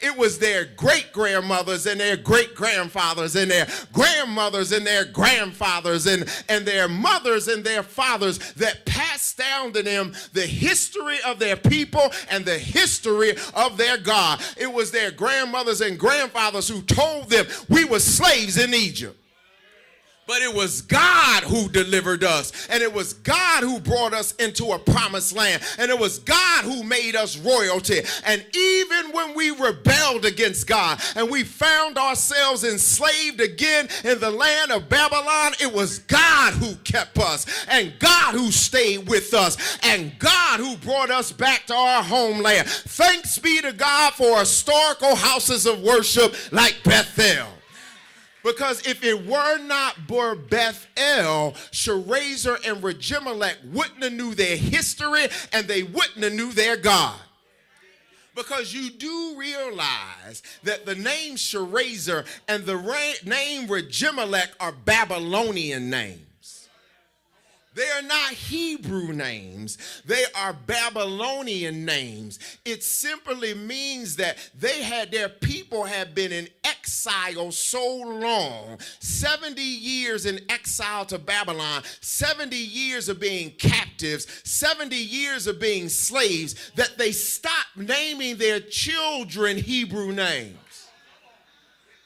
It was their great-grandmothers and their great-grandfathers and their grandmothers and their grandfathers and their mothers and their fathers that passed down to them the history of their people and the history of their God. It was their grandmothers and grandfathers who told them we were slaves in Egypt. But it was God who delivered us, and it was God who brought us into a promised land, and it was God who made us royalty. And even when we rebelled against God and we found ourselves enslaved again in the land of Babylon, it was God who kept us, and God who stayed with us, and God who brought us back to our homeland. Thanks be to God for historical houses of worship like Bethel. Because if it were not for Bethel, Sharezer and Regimelech wouldn't have knew their history and they wouldn't have knew their God. Because you do realize that the name Sharezer and the name Regimelech are Babylonian names. They are not Hebrew names. They are Babylonian names. It simply means that their people had been in exile so long, 70 years in exile to Babylon, 70 years of being captives, 70 years of being slaves, that they stopped naming their children Hebrew names.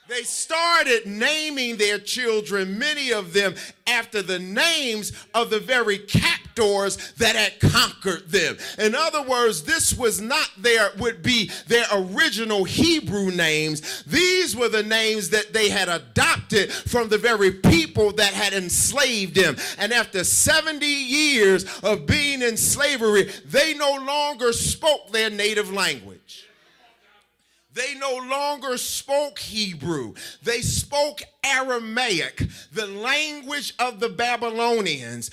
They started naming their children, many of them, after the names of the very captors that had conquered them. In other words, this would be their original Hebrew names. These were the names that they had adopted from the very people that had enslaved them. And after 70 years of being in slavery, they no longer spoke their native language. They no longer spoke Hebrew. They spoke Aramaic, the language of the Babylonians.